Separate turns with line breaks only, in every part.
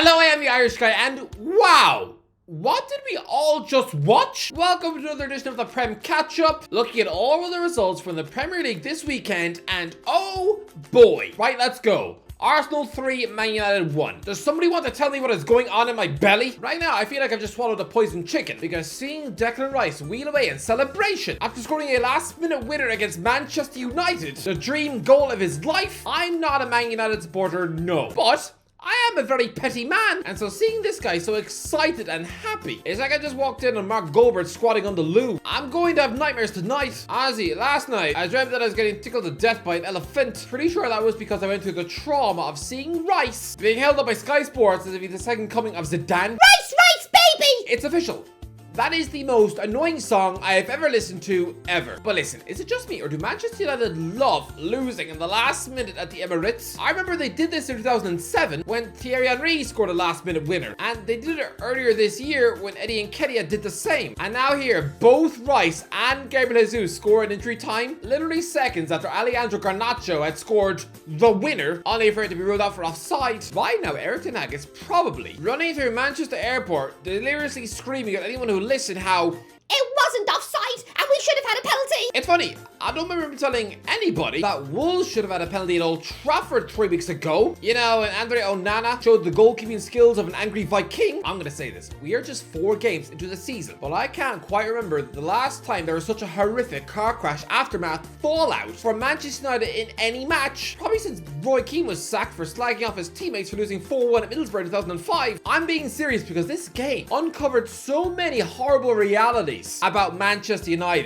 Hello, I am the Irish guy, and wow! What did we all just watch? Welcome to another edition of the Prem Catch-Up, looking at all of the results from the Premier League this weekend, and oh boy. Right, let's go. Arsenal 3, Man United 1. Does somebody want to tell me what is going on in my belly? Right now, I feel like I've just swallowed a poisoned chicken, because seeing Declan Rice wheel away in celebration after scoring a last-minute winner against Manchester United, the dream goal of his life, I'm not a Man United supporter, no. But I am a very petty man, and so seeing this guy so excited and happy, it's like I just walked in on Mark Goldberg squatting on the loo. I'm going to have nightmares tonight. Honestly, last night, I dreamt that I was getting tickled to death by an elephant. Pretty sure that was because I went through the trauma of seeing Rice being held up by Sky Sports as if he's the second coming of Zidane.
Rice, baby!
It's official. That is the most annoying song I have ever listened to, ever. But listen, is it just me, or do Manchester United love losing in the last minute at the Emirates? I remember they did this in 2007 when Thierry Henry scored a last minute winner. And they did it earlier this year when Eddie Nketiah did the same. And now here, both Rice and Gabriel Jesus score in injury time, literally seconds after Alejandro Garnacho had scored the winner, only for it to be ruled out for offside. Right now, Erik ten Hag is probably running through Manchester Airport, deliriously screaming at anyone who listen how
it wasn't offside and we should have had a penalty.
It's funny, I don't remember telling anybody that Wolves should have had a penalty at Old Trafford 3 weeks ago. You know, and Andre Onana showed the goalkeeping skills of an angry Viking. I'm gonna say this, we are just 4 games into the season, but I can't quite remember the last time there was such a horrific car crash aftermath fallout for Manchester United in any match. Probably since Roy Keane was sacked for slagging off his teammates for losing 4-1 at Middlesbrough in 2005. I'm being serious because this game uncovered so many horrible realities about Manchester United.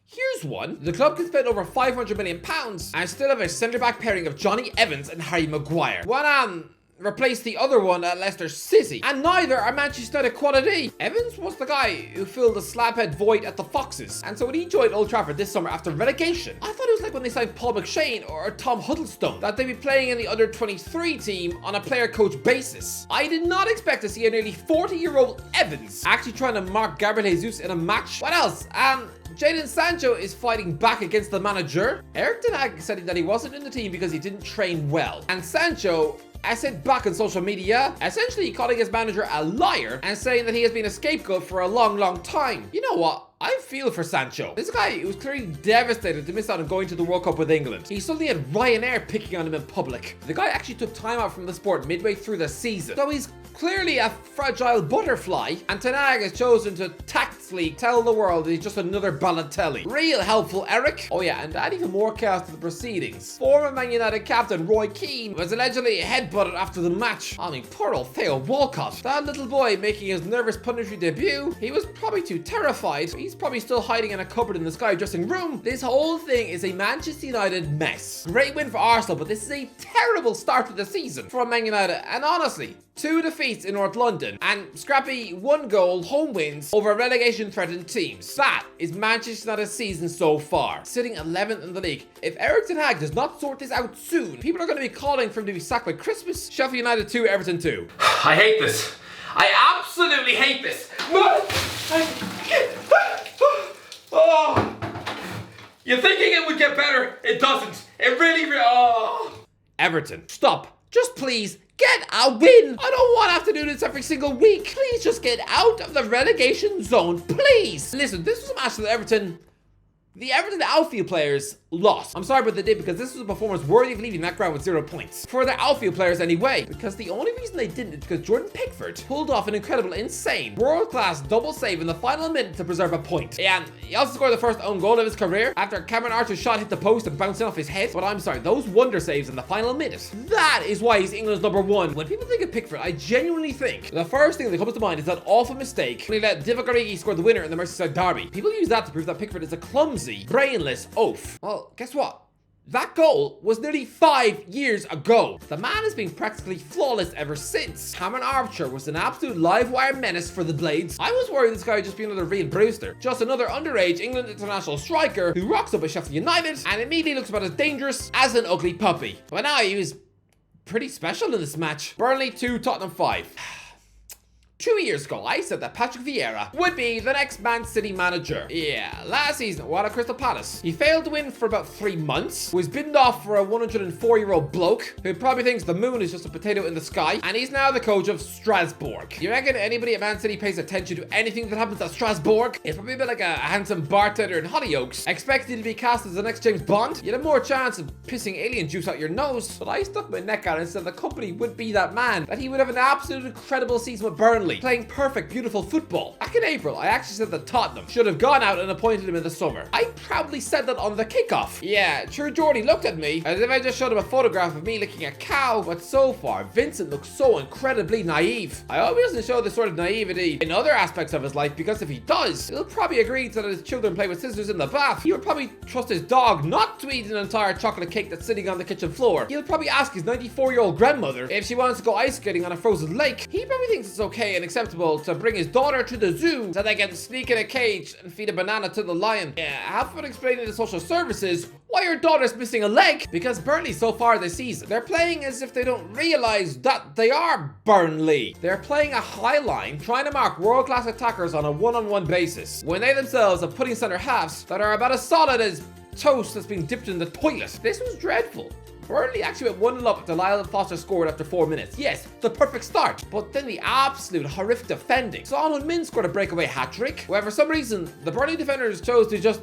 Here's one. The club can spend over £500 million and still have a centre-back pairing of Johnny Evans and Harry Maguire. One replaced the other one at Leicester City, and neither are Manchester United quality. Evans was the guy who filled the slabhead void at the Foxes, and so when he joined Old Trafford this summer after relegation, I thought it was like when they signed Paul McShane or Tom Huddlestone, that they'd be playing in the under 23 team on a player-coach basis. I did not expect to see a nearly 40-year-old Evans actually trying to mark Gabriel Jesus in a match. What else? Jadon Sancho is fighting back against the manager. Erik ten Hag said that he wasn't in the team because he didn't train well, and Sancho said back on social media, essentially calling his manager a liar and saying that he has been a scapegoat for a long time. You know what? I feel for Sancho. This guy was clearly devastated to miss out on going to the World Cup with England. He suddenly had Ryanair picking on him in public. The guy actually took time out from the sport midway through the season, so he's clearly a fragile butterfly, and ten Hag has chosen to tactfully tell the world that he's just another Balotelli. Real helpful, Eric. Oh yeah, and to add even more chaos to the proceedings, former Man United captain Roy Keane was allegedly headbutted after the match. I mean, poor old Theo Walcott. That little boy making his nervous punditry debut, he was probably too terrified. He's probably still hiding in a cupboard in the Sky dressing room. This whole thing is a Manchester United mess. Great win for Arsenal, but this is a terrible start to the season for Man United, and honestly, 2 defeats in North London and scrappy 1-goal home wins over relegation threatened teams. That is Manchester United's season so far, sitting 11th in the league. If Erik ten Hag does not sort this out soon, people are going to be calling for him to be sacked by Christmas. Sheffield United 2, Everton 2.
I hate this. I absolutely hate this. Oh. You're thinking it would get better. It doesn't. It really.
Everton, stop. Just please get a win. I don't want to have to do this every single week. Please just get out of the relegation zone, please. Listen, this was a match that the Everton outfield players lost. I'm sorry, but they did, because this was a performance worthy of leaving that ground with 0 points. For their outfield players anyway, because the only reason they didn't is because Jordan Pickford pulled off an incredible, insane, world-class double save in the final minute to preserve a point. And he also scored the first own goal of his career after Cameron Archer's shot hit the post and bounced off his head. But I'm sorry, those wonder saves in the final minute, that is why he's England's #1. When people think of Pickford, I genuinely think the first thing that comes to mind is that awful mistake when he let Divock Origi score the winner in the Merseyside derby. People use that to prove that Pickford is a clumsy, brainless oaf. Well, guess what? That goal was nearly 5 years ago. The man has been practically flawless ever since. Cameron Archer was an absolute live wire menace for the Blades. I was worried this guy would just be another Ryan Brewster, just another underage England international striker who rocks up at Sheffield United and immediately looks about as dangerous as an ugly puppy. But now he was pretty special in this match. Burnley 2, Tottenham 5. 2 years ago, I said that Patrick Vieira would be the next Man City manager. Yeah, last season, what a Crystal Palace. He failed to win for about 3 months, was bidden off for a 104-year-old bloke who probably thinks the moon is just a potato in the sky, and he's now the coach of Strasbourg. You reckon anybody at Man City pays attention to anything that happens at Strasbourg? It's probably a bit like a handsome bartender in Hollyoaks, expecting to be cast as the next James Bond. You'd have more chance of pissing alien juice out your nose. But I stuck my neck out and said the company would be that man, that he would have an absolute incredible season with Burnley, playing perfect, beautiful football. Back in April, I actually said that Tottenham should have gone out and appointed him in the summer. I proudly said that on the kickoff. Yeah, True Geordie looked at me as if I just showed him a photograph of me licking a cow, but so far, Vincent looks so incredibly naive. I hope he doesn't show this sort of naivety in other aspects of his life, because if he does, he'll probably agree to let his children play with scissors in the bath. He would probably trust his dog not to eat an entire chocolate cake that's sitting on the kitchen floor. He'll probably ask his 94-year-old grandmother if she wants to go ice skating on a frozen lake. He probably thinks it's okay and acceptable to bring his daughter to the zoo so they can sneak in a cage and feed a banana to the lion. Yeah, have fun explaining to social services why your daughter's missing a leg, because Burnley so far this season, they're playing as if they don't realize that they are Burnley. They're playing a high line, trying to mark world-class attackers on a one-on-one basis, when they themselves are putting center halves that are about as solid as toast that's been dipped in the toilet. This was dreadful. Burnley actually went 1-0 up after Lyle Foster scored after 4 minutes. Yes, the perfect start. But then the absolute horrific defending. Son Heung-min scored a breakaway hat-trick, where for some reason, the Burnley defenders chose to just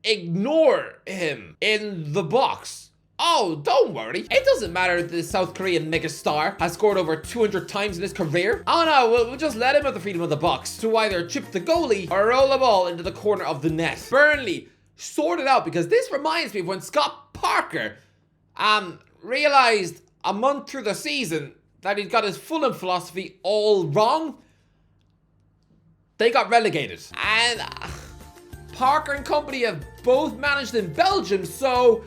ignore him in the box. Oh, don't worry. It doesn't matter that the South Korean megastar has scored over 200 times in his career. Oh no, we'll just let him have the freedom of the box to either chip the goalie or roll the ball into the corner of the net. Burnley sorted out, because this reminds me of when Scott Parker realized a month through the season that he'd got his Fulham philosophy all wrong. They got relegated. And Parker and company have both managed in Belgium, so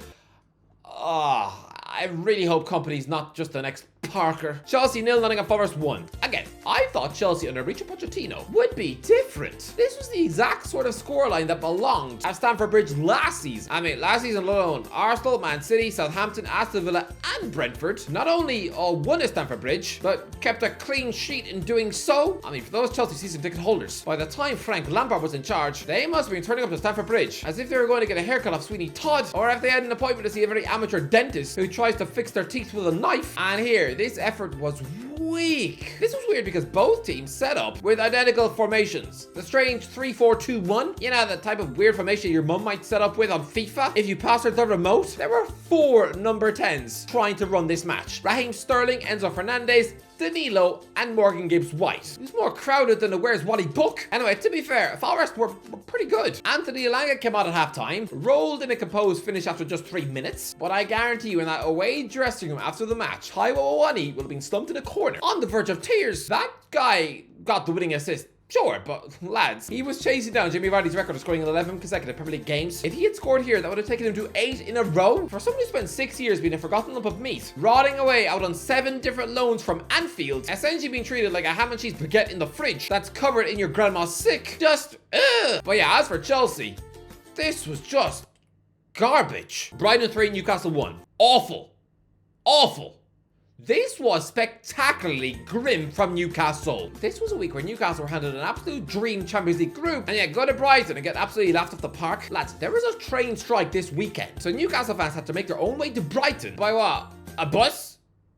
I really hope company's not just the next Parker. Chelsea 0, Nottingham Forest 1. Again, I thought Chelsea under Mauricio Pochettino would be different. This was the exact sort of scoreline that belonged at Stamford Bridge last season. I mean, last season alone, Arsenal, Man City, Southampton, Aston Villa and Brentford not only all won at Stamford Bridge, but kept a clean sheet in doing so. I mean, for those Chelsea season ticket holders, by the time Frank Lampard was in charge, they must have been turning up to Stamford Bridge as if they were going to get a haircut off Sweeney Todd, or if they had an appointment to see a very amateur dentist who tries to fix their teeth with a knife. And here, this effort was weak. This was weird because both teams set up with identical formations. The strange 3-4-2-1, you know, the type of weird formation your mum might set up with on FIFA if you pass her the remote. There were 4 number 10s trying to run this match. Raheem Sterling, Enzo Fernandez, Danilo and Morgan Gibbs-White. It was more crowded than a Where's Wally book. Anyway, to be fair, Forest were pretty good. Anthony Elanga came out at halftime, rolled in a composed finish after just 3 minutes, but I guarantee you in that away dressing room after the match, Taiwo Awani will have been slumped in a corner on the verge of tears. That guy got the winning assist. Sure, but lads, he was chasing down Jamie Vardy's record of scoring in 11 consecutive Premier League games. If he had scored here, that would have taken him to 8 in a row. For someone who spent 6 years being a forgotten lump of meat, rotting away out on 7 different loans from Anfield, essentially being treated like a ham and cheese baguette in the fridge that's covered in your grandma's sick. Just, ugh. But yeah, as for Chelsea, this was just garbage. Brighton 3, Newcastle 1. Awful. Awful. This was spectacularly grim from Newcastle. This was a week where Newcastle were handed an absolute dream Champions League group, and yet go to Brighton and get absolutely laughed off the park. Lads, there was a train strike this weekend, so Newcastle fans had to make their own way to Brighton by what? A bus?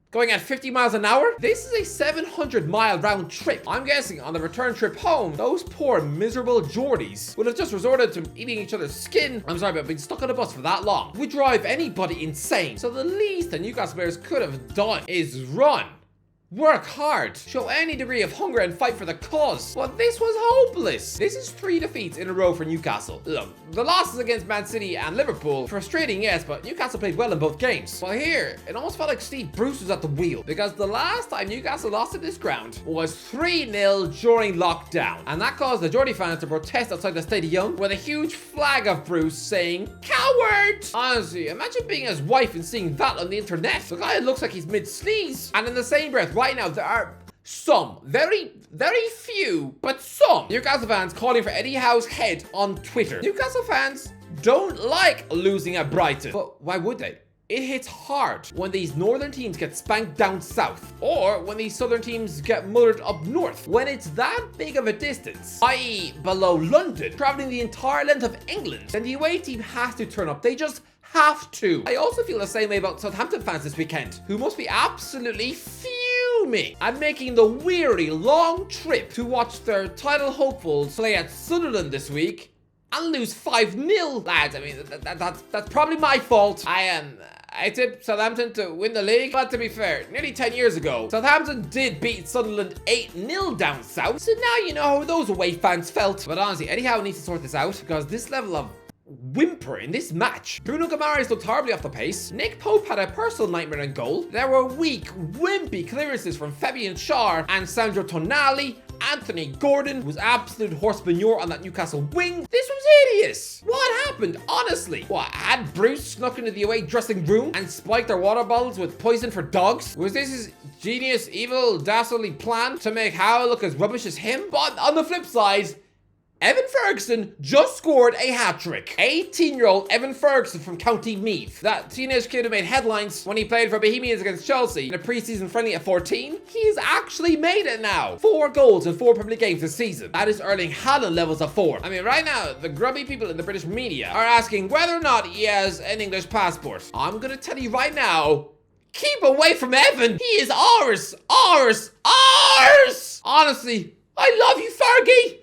Going at 50 miles an hour? This is a 700-mile round trip. I'm guessing on the return trip home, those poor miserable Geordies would have just resorted to eating each other's skin. I'm sorry, but being stuck on a bus for that long would drive anybody insane. So the least the Newcastle players could have done is run. Work hard, show any degree of hunger and fight for the cause. But this was hopeless. This is 3 defeats in a row for Newcastle. Look, the losses against Man City and Liverpool, frustrating yes, but Newcastle played well in both games. But here, it almost felt like Steve Bruce was at the wheel, because the last time Newcastle lost at this ground was 3-0 during lockdown. And that caused the Geordie fans to protest outside the stadium with a huge flag of Bruce saying, "Coward!" Honestly, imagine being his wife and seeing that on the internet. The guy looks like he's mid-sneeze. And in the same breath, right now, there are some, very few, but some Newcastle fans calling for Eddie Howe's head on Twitter. Newcastle fans don't like losing at Brighton. But why would they? It hits hard when these northern teams get spanked down south, or when these southern teams get mullered up north. When it's that big of a distance, i.e. below London, traveling the entire length of England, then the away team has to turn up. They just have to. I also feel the same way about Southampton fans this weekend, who must be absolutely fuming at making the weary, long trip to watch their title hopefuls play at Sunderland this week and lose 5-0. Lads, I mean, that's probably my fault. I tipped Southampton to win the league, but to be fair, nearly 10 years ago, Southampton did beat Sunderland 8-0 down south, so now you know how those away fans felt. But honestly, Eddie Howe needs to sort this out, because this level of whimper in this match. Bruno Guimaraes looked horribly off the pace. Nick Pope had a personal nightmare in goal. There were weak, wimpy clearances from Fabian Schär and Sandro Tonali. Anthony Gordon was absolute horse manure on that Newcastle wing. This was hideous. What happened? Honestly. What, had Bruce snuck into the away dressing room and spiked their water bottles with poison for dogs? Was this his genius, evil, dastardly plan to make Howe look as rubbish as him? But on the flip side, Evan Ferguson just scored a hat-trick. 18-year-old Evan Ferguson from County Meath. That teenage kid who made headlines when he played for Bohemians against Chelsea in a pre-season friendly at 14. He's actually made it now. 4 goals in 4 Premier League games this season. That is Erling Haaland levels of form. I mean, right now, the grubby people in the British media are asking whether or not he has an English passport. I'm gonna tell you right now, keep away from Evan. He is ours. Ours. Ours. Honestly, I love you, Fergie.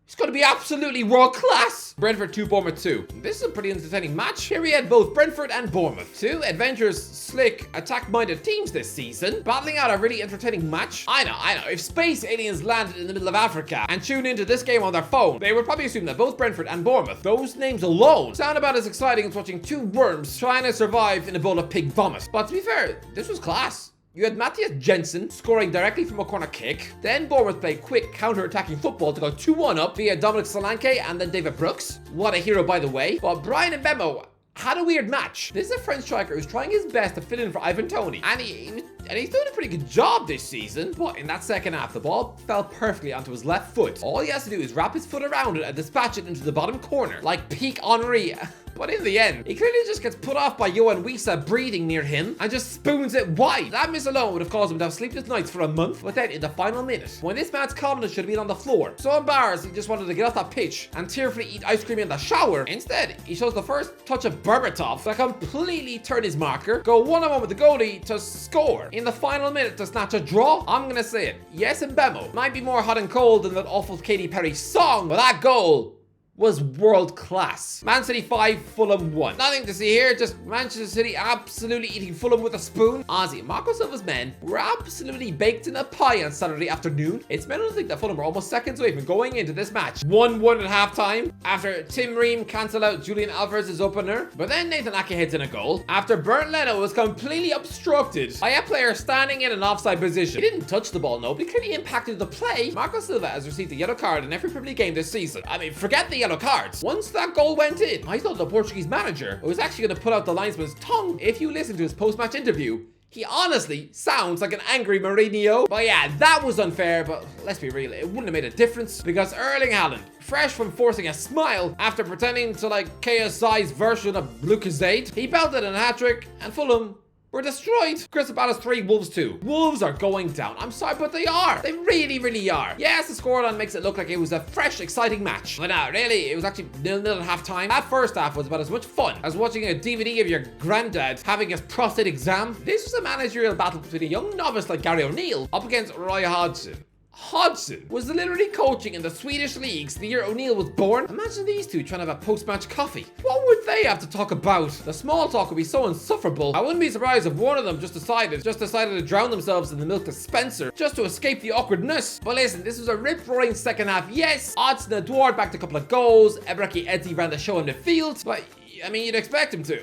It's going to be absolutely world class. Brentford 2, Bournemouth 2. This is a pretty entertaining match. Here we had both Brentford and Bournemouth. 2 adventurous, slick, attack-minded teams this season, battling out a really entertaining match. I know. If space aliens landed in the middle of Africa and tuned into this game on their phone, they would probably assume that both Brentford and Bournemouth, those names alone, sound about as exciting as watching 2 worms trying to survive in a bowl of pig vomit. But to be fair, this was class. You had Matthias Jensen scoring directly from a corner kick. Then Bournemouth played quick counter-attacking football to go 2-1 up via Dominic Solanke and then David Brooks. What a hero, by the way. But Brian Mbeumo had a weird match. This is a French striker who's trying his best to fill in for Ivan Toney. And he's doing a pretty good job this season. But in that second half, the ball fell perfectly onto his left foot. All he has to do is wrap his foot around it and dispatch it into the bottom corner, like peak Henri. But in the end, he clearly just gets put off by Johan Wissa breathing near him and just spoons it wide. That miss alone would have caused him to have sleepless nights for a month. But then in the final minute, when this man's confidence should have been on the floor, so embarrassed he just wanted to get off that pitch and tearfully eat ice cream in the shower. Instead, he shows the first touch of Berbatov to completely turn his marker, go one-on-one with the goalie to score in the final minute to snatch a draw. I'm gonna say it. Yes, Mbeumo might be more hot and cold than that awful Katy Perry song, but that goal was world class. Man City 5, Fulham 1. Nothing to see here, just Manchester City absolutely eating Fulham with a spoon. Honestly, Marco Silva's men were absolutely baked in a pie on Saturday afternoon. It's meant to think that Fulham were almost seconds away from going into this match. 1-1 at halftime after Tim Ream cancelled out Julian Alvarez's opener. But then Nathan Ake hits in a goal after Bernd Leno was completely obstructed by a player standing in an offside position. He didn't touch the ball, no, but he clearly impacted the play. Marco Silva has received a yellow card in every Premier League game this season. I mean, forget the yellow cards. Once that goal went in, I thought the Portuguese manager was actually going to put out the linesman's tongue. If you listen to his post-match interview, he honestly sounds like an angry Mourinho. But yeah, that was unfair, but let's be real, it wouldn't have made a difference because Erling Haaland, fresh from forcing a smile after pretending to like KSI's version of Lucozade, he belted a hat-trick and Fulham were destroyed. Crystal Palace 3, Wolves 2. Wolves are going down. I'm sorry, but they are. They really, really are. Yes, the scoreline makes it look like it was a fresh, exciting match. But no, really, it was actually 0-0 at half-time. That first half was about as much fun as watching a DVD of your granddad having his prostate exam. This was a managerial battle between a young novice like Gary O'Neill up against Roy Hodgson. Hodgson was literally coaching in the Swedish leagues the year O'Neill was born. Imagine these two trying to have a post-match coffee. What would they have to talk about? The small talk would be so insufferable. I wouldn't be surprised if one of them just decided to drown themselves in the milk dispenser just to escape the awkwardness. But listen, this was a rip-roaring second half. Yes, Hodgson and Edouard backed a couple of goals. Ebreki Eze ran the show in midfield. But, I mean, you'd expect him to.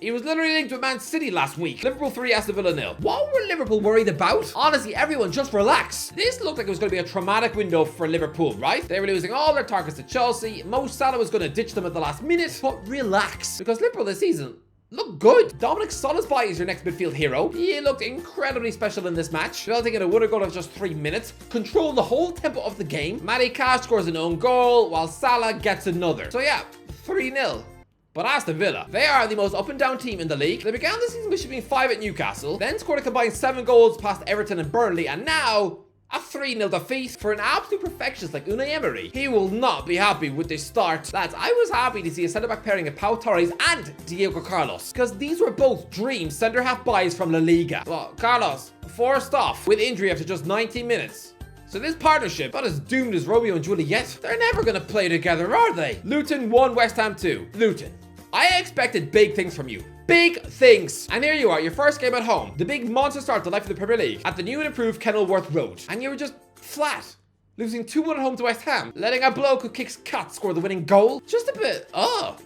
He was literally linked with Man City last week. Liverpool 3, Aston Villa 0. What were Liverpool worried about? Honestly, everyone just relax. This looked like it was going to be a traumatic window for Liverpool, right? They were losing all their targets to Chelsea. Mo Salah was going to ditch them at the last minute. But relax, because Liverpool this season look good. Dominic Szoboszlai is your next midfield hero. He looked incredibly special in this match, resulting in a winner goal of just 3 minutes. Controlled the whole tempo of the game. Matty Cash scores an own goal, while Salah gets another. So yeah, 3-0. But Aston Villa, they are the most up and down team in the league. They began the season with being 5 at Newcastle, then scored a combined 7 goals past Everton and Burnley, and now a 3-0 defeat. For an absolute perfectionist like Unai Emery, he will not be happy with this start. Lads, I was happy to see a centre-back pairing of Pau Torres and Diego Carlos, because these were both dream centre-half buys from La Liga. Well, Carlos forced off with injury after just 19 minutes. So this partnership, not as doomed as Romeo and Juliet, they're never going to play together, are they? Luton 1, West Ham 2. Luton, I expected big things from you. Big things. And here you are, your first game at home. The big monster start to life of the Premier League at the new and improved Kenilworth Road. And you were just flat. Losing 2-1 at home to West Ham. Letting a bloke who kicks cats score the winning goal. Just a bit,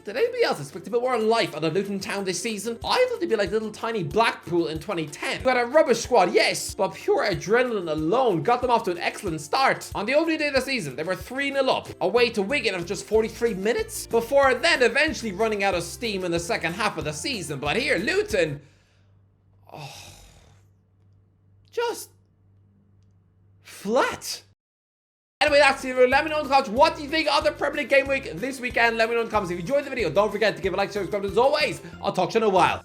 did anybody else expect a bit more life out of Luton Town this season? I thought they'd be like little tiny Blackpool in 2010. Who had a rubbish squad, yes, but pure adrenaline alone got them off to an excellent start. On the opening day of the season, they were 3-0 up, away to Wigan after just 43 minutes, before then eventually running out of steam in the second half of the season. But here, Luton, just flat. Anyway, that's it. Let me know in the comments what do you think of the Premier League game week this weekend. Let me know in the comments. If you enjoyed the video, don't forget to give a like, share, subscribe. As always, I'll talk to you in a while.